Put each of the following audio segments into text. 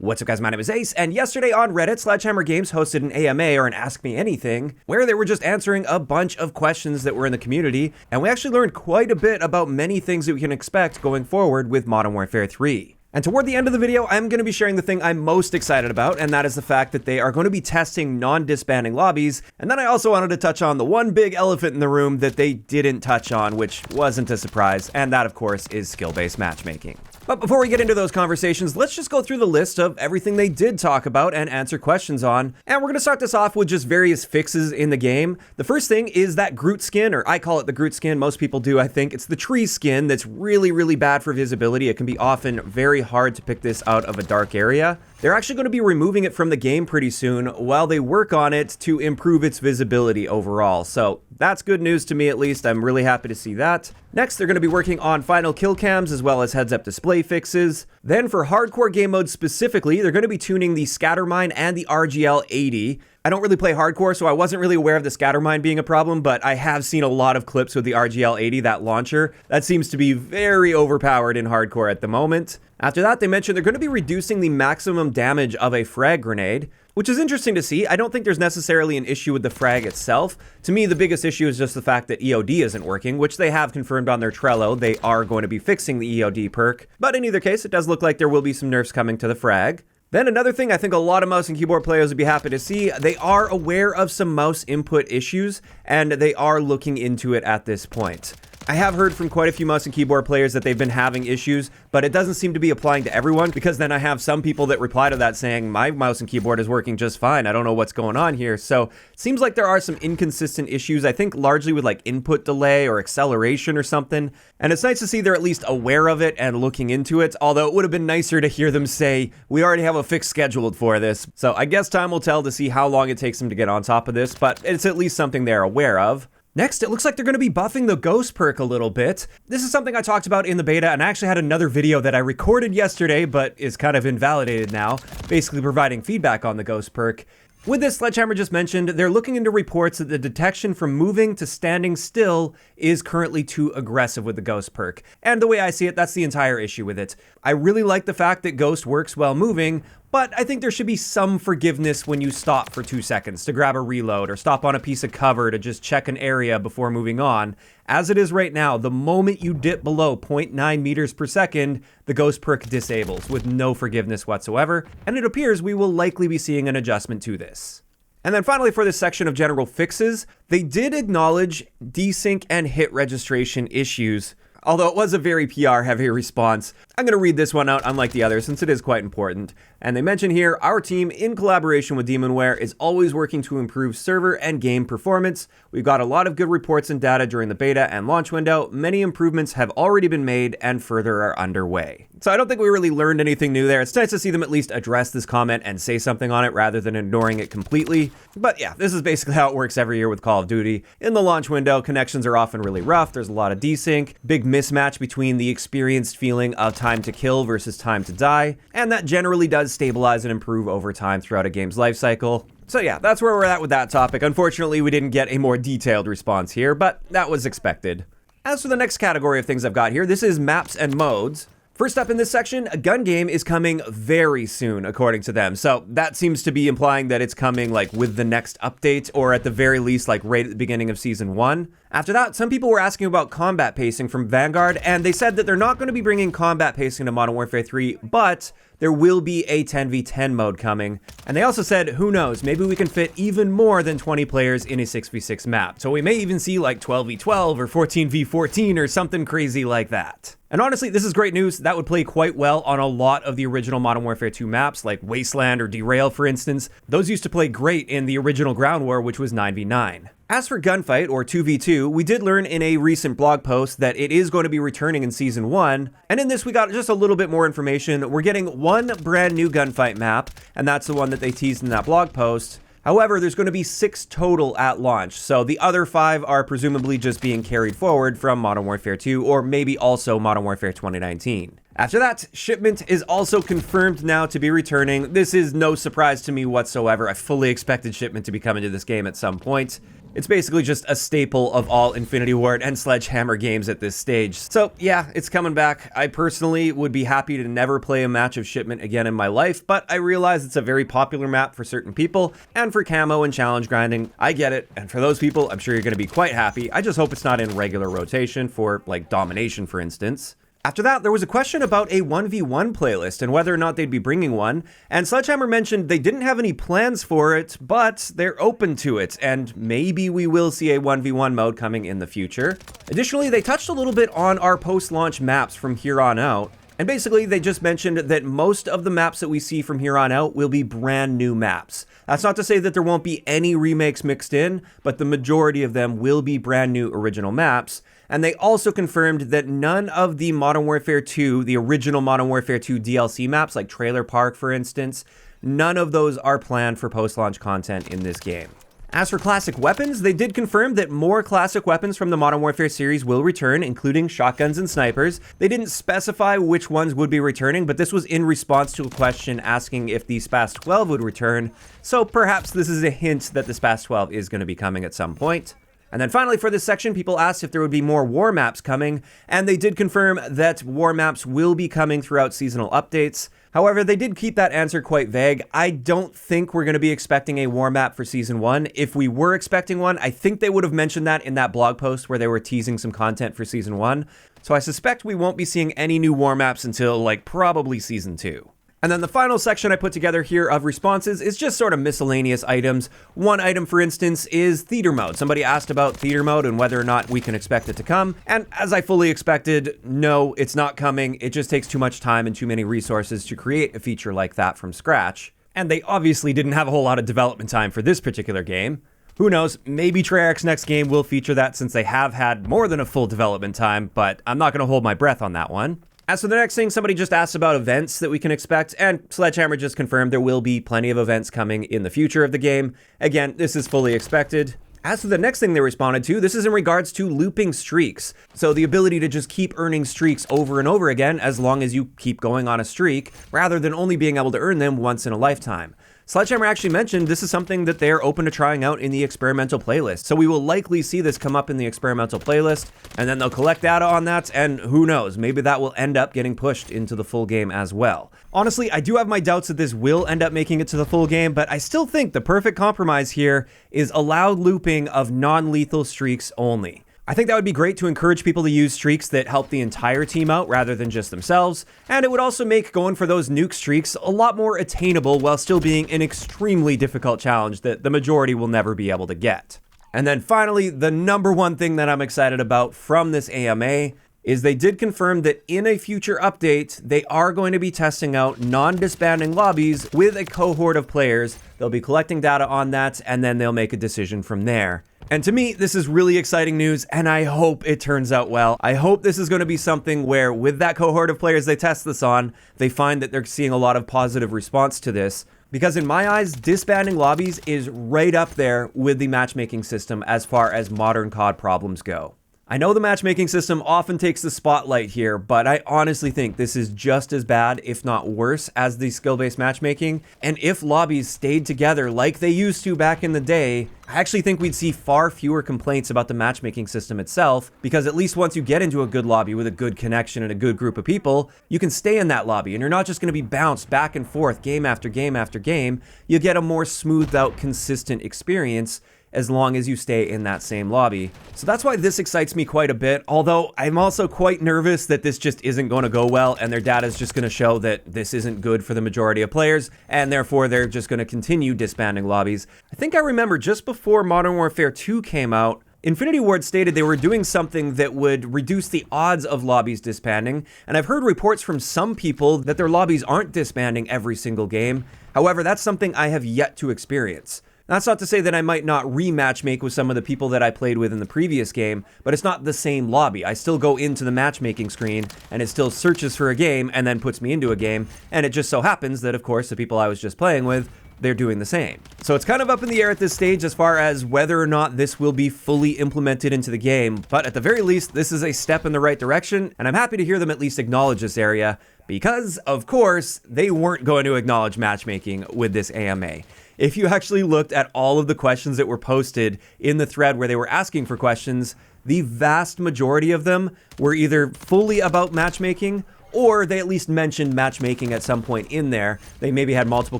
What's up guys, my name is Ace, and yesterday on Reddit, Sledgehammer Games hosted an AMA, or an Ask Me Anything, where they were just answering a bunch of questions that were in the community, and we actually learned quite a bit about many things that we can expect going forward with Modern Warfare 3. And toward the end of the video, I'm going to be sharing the thing I'm most excited about, and that is the fact that they are going to be testing non-disbanding lobbies. And then I also wanted to touch on the one big elephant in the room that they didn't touch on, which wasn't a surprise, and that of course is skill-based matchmaking. But before we get into those conversations, let's just go through the list of everything they did talk about and answer questions on. And we're going to start this off with just various fixes in the game. The first thing is that Groot skin, or I call it the Groot skin, most people do I think. It's the tree skin that's really bad for visibility. It can be often very hard to pick this out of a dark area. They're actually going to be removing it from the game pretty soon while they work on it to improve its visibility overall. So that's good news to me at least. I'm really happy to see that. Next, they're going to be working on final kill cams as well as heads-up display fixes. Then for hardcore game mode specifically, they're going to be tuning the scatter mine and the RGL 80. I don't really play hardcore, so I wasn't really aware of the scatter mine being a problem, but I have seen a lot of clips with the RGL 80, that launcher. That seems to be very overpowered in hardcore at the moment. After that, they mentioned they're going to be reducing the maximum damage of a frag grenade, which is interesting to see. I don't think there's necessarily an issue with the frag itself. To me, the biggest issue is just the fact that EOD isn't working, which they have confirmed on their Trello. They are going to be fixing the EOD perk. But in either case, it does look like there will be some nerfs coming to the frag. Then another thing I think a lot of mouse and keyboard players would be happy to see, they are aware of some mouse input issues, and they are looking into it at this point. I have heard from quite a few mouse and keyboard players that they've been having issues, but it doesn't seem to be applying to everyone, because then I have some people that reply to that saying, my mouse and keyboard is working just fine, I don't know what's going on here. So it seems like there are some inconsistent issues, I think largely with like input delay or acceleration or something, and it's nice to see they're at least aware of it and looking into it, although it would have been nicer to hear them say, we already have a fix scheduled for this. So I guess time will tell to see how long it takes them to get on top of this, but it's at least something they're aware of. Next, it looks like they're going to be buffing the ghost perk a little bit. This is something I talked about in the beta, and I actually had another video that I recorded yesterday, but is kind of invalidated now, basically providing feedback on the ghost perk. With this, Sledgehammer just mentioned, they're looking into reports that the detection from moving to standing still is currently too aggressive with the ghost perk. And the way I see it, that's the entire issue with it. I really like the fact that ghost works while moving, but I think there should be some forgiveness when you stop for 2 seconds to grab a reload or stop on a piece of cover to just check an area before moving on. As it is right now, the moment you dip below 0.9 meters per second, the ghost perk disables with no forgiveness whatsoever, and it appears we will likely be seeing an adjustment to this. And then finally, for this section of general fixes, they did acknowledge desync and hit registration issues. Although it was a very PR-heavy response, I'm going to read this one out unlike the others since it is quite important. And they mention here, our team, in collaboration with DemonWare, is always working to improve server and game performance. We've got a lot of good reports and data during the beta and launch window. Many improvements have already been made and further are underway. So I don't think we really learned anything new there. It's nice to see them at least address this comment and say something on it rather than ignoring it completely. But yeah, this is basically how it works every year with Call of Duty. In the launch window, connections are often really rough. There's a lot of desync, big mismatch between the experienced feeling of time to kill versus time to die, and that generally does stabilize and improve over time throughout a game's life cycle. So yeah, that's where we're at with that topic. Unfortunately, we didn't get a more detailed response here, but that was expected. As for the next category of things I've got here, this is maps and modes. First up in this section, a gun game is coming very soon, according to them. So that seems to be implying that it's coming like with the next update, or at the very least like right at the beginning of Season 1. After that, some people were asking about combat pacing from Vanguard, and they said that they're not going to be bringing combat pacing to Modern Warfare 3, but there will be a 10v10 mode coming. And they also said, who knows, maybe we can fit even more than 20 players in a 6v6 map. So we may even see like 12v12 or 14v14 or something crazy like that. And honestly, this is great news. That would play quite well on a lot of the original Modern Warfare 2 maps, like Wasteland or Derail, for instance. Those used to play great in the original Ground War, which was 9v9. As for Gunfight, or 2v2, we did learn in a recent blog post that it is going to be returning in Season 1, and in this we got just a little bit more information. We're getting one brand new Gunfight map, and that's the one that they teased in that blog post. However, there's going to be 6 total at launch, so the other 5 are presumably just being carried forward from Modern Warfare 2, or maybe also Modern Warfare 2019. After that, shipment is also confirmed now to be returning. This is no surprise to me whatsoever. I fully expected shipment to be coming to this game at some point. It's basically just a staple of all Infinity Ward and Sledgehammer games at this stage. So yeah, it's coming back. I personally would be happy to never play a match of Shipment again in my life, but I realize it's a very popular map for certain people, and for camo and challenge grinding, I get it. And for those people, I'm sure you're going to be quite happy. I just hope it's not in regular rotation for, like, domination, for instance. After that, there was a question about a 1v1 playlist and whether or not they'd be bringing one, and Sledgehammer mentioned they didn't have any plans for it, but they're open to it, and maybe we will see a 1v1 mode coming in the future. Additionally, they touched a little bit on our post-launch maps from here on out, and basically they just mentioned that most of the maps that we see from here on out will be brand new maps. That's not to say that there won't be any remakes mixed in, but the majority of them will be brand new original maps. And they also confirmed that none of the Modern Warfare 2, the original Modern Warfare 2 DLC maps, like Trailer Park for instance, none of those are planned for post-launch content in this game. As for classic weapons, they did confirm that more classic weapons from the Modern Warfare series will return, including shotguns and snipers. They didn't specify which ones would be returning, but this was in response to a question asking if the SPAS 12 would return, so perhaps this is a hint that the SPAS 12 is going to be coming at some point. And then finally for this section, people asked if there would be more war maps coming, and they did confirm that war maps will be coming throughout seasonal updates. However, they did keep that answer quite vague. I don't think we're going to be expecting a war map for Season 1. If we were expecting one, I think they would have mentioned that in that blog post where they were teasing some content for Season 1. So I suspect we won't be seeing any new war maps until, like, probably Season 2. And then the final section I put together here of responses is just sort of miscellaneous items. One item, for instance, is theater mode. Somebody asked about theater mode and whether or not we can expect it to come. And as I fully expected, no, it's not coming. It just takes too much time and too many resources to create a feature like that from scratch. And they obviously didn't have a whole lot of development time for this particular game. Who knows, maybe Treyarch's next game will feature that since they have had more than a full development time, but I'm not going to hold my breath on that one. As for the next thing, somebody just asked about events that we can expect, and Sledgehammer just confirmed there will be plenty of events coming in the future of the game. Again, this is fully expected. As for the next thing they responded to, this is in regards to looping streaks. So the ability to just keep earning streaks over and over again as long as you keep going on a streak, rather than only being able to earn them once in a lifetime. Sledgehammer actually mentioned this is something that they're open to trying out in the experimental playlist. So we will likely see this come up in the experimental playlist, and then they'll collect data on that, and who knows, maybe that will end up getting pushed into the full game as well. Honestly, I do have my doubts that this will end up making it to the full game, but I still think the perfect compromise here is allowed looping of non-lethal streaks only. I think that would be great to encourage people to use streaks that help the entire team out rather than just themselves, and it would also make going for those nuke streaks a lot more attainable while still being an extremely difficult challenge that the majority will never be able to get. And then finally, the number one thing that I'm excited about from this AMA is they did confirm that in a future update, they are going to be testing out non-disbanding lobbies with a cohort of players. They'll be collecting data on that, and then they'll make a decision from there. And to me, this is really exciting news, and I hope it turns out well. I hope this is going to be something where, with that cohort of players they test this on, they find that they're seeing a lot of positive response to this. Because in my eyes, Disbanding Lobbies is right up there with the matchmaking system as far as modern COD problems go. I know the matchmaking system often takes the spotlight here, but I honestly think this is just as bad, if not worse, as the skill-based matchmaking. And if lobbies stayed together like they used to back in the day, I actually think we'd see far fewer complaints about the matchmaking system itself, because at least once you get into a good lobby with a good connection and a good group of people, you can stay in that lobby, and you're not just going to be bounced back and forth game after game after game. You get a more smoothed out, consistent experience as long as you stay in that same lobby. So that's why this excites me quite a bit, although I'm also quite nervous that this just isn't going to go well and their data is just going to show that this isn't good for the majority of players, and therefore they're just going to continue disbanding lobbies. I think I remember just before Modern Warfare 2 came out, Infinity Ward stated they were doing something that would reduce the odds of lobbies disbanding, and I've heard reports from some people that their lobbies aren't disbanding every single game. However, that's something I have yet to experience. That's not to say that I might not rematch make with some of the people that I played with in the previous game, but it's not the same lobby. I still go into the matchmaking screen, and it still searches for a game and then puts me into a game, and it just so happens that, of course, the people I was just playing with they're doing the same. So it's kind of up in the air at this stage as far as whether or not this will be fully implemented into the game, but at the very least, this is a step in the right direction, and I'm happy to hear them at least acknowledge this area, because, of course, they weren't going to acknowledge matchmaking with this AMA. If you actually looked at all of the questions that were posted in the thread where they were asking for questions, the vast majority of them were either fully about matchmaking, or they at least mentioned matchmaking at some point in there. They maybe had multiple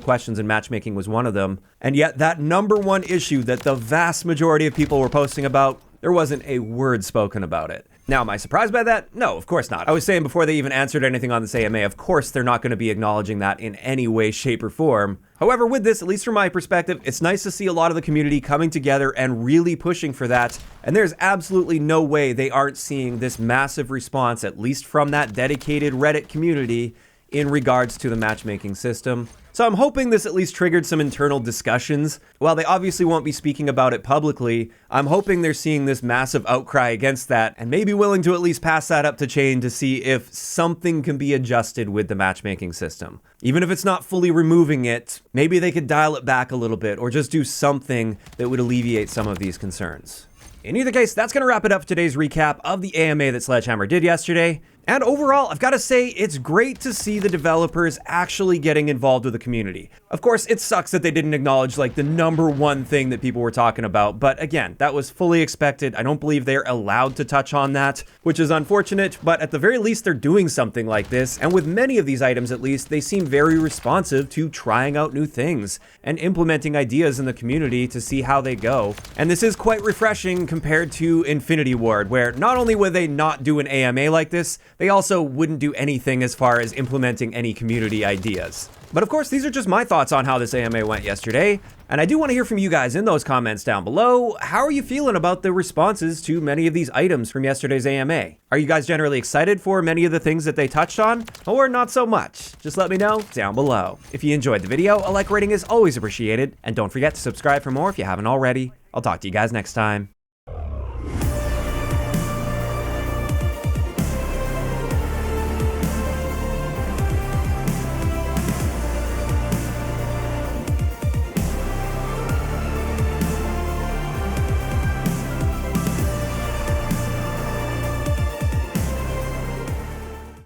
questions and matchmaking was one of them. And yet that number one issue that the vast majority of people were posting about, there wasn't a word spoken about it. Now, am I surprised by that? No, of course not. I was saying before they even answered anything on this AMA, of course they're not going to be acknowledging that in any way, shape, or form. However, with this, at least from my perspective, it's nice to see a lot of the community coming together and really pushing for that. And there's absolutely no way they aren't seeing this massive response, at least from that dedicated Reddit community, in regards to the matchmaking system. So I'm hoping this at least triggered some internal discussions. While they obviously won't be speaking about it publicly, I'm hoping they're seeing this massive outcry against that and maybe willing to at least pass that up to chain to see if something can be adjusted with the matchmaking system. Even if it's not fully removing it, maybe they could dial it back a little bit or just do something that would alleviate some of these concerns. In either case, that's going to wrap it up for today's recap of the AMA that Sledgehammer did yesterday. And overall, I've got to say, it's great to see the developers actually getting involved with the community. Of course, it sucks that they didn't acknowledge like the number one thing that people were talking about, but again, that was fully expected. I don't believe they're allowed to touch on that, which is unfortunate, but at the very least, they're doing something like this. And with many of these items, at least, they seem very responsive to trying out new things and implementing ideas in the community to see how they go. And this is quite refreshing compared to Infinity Ward, where not only would they not do an AMA like this, they also wouldn't do anything as far as implementing any community ideas. But of course, these are just my thoughts on how this AMA went yesterday, and I do want to hear from you guys in those comments down below. How are you feeling about the responses to many of these items from yesterday's AMA? Are you guys generally excited for many of the things that they touched on, or not so much? Just let me know down below. If you enjoyed the video, a like rating is always appreciated, and don't forget to subscribe for more if you haven't already. I'll talk to you guys next time.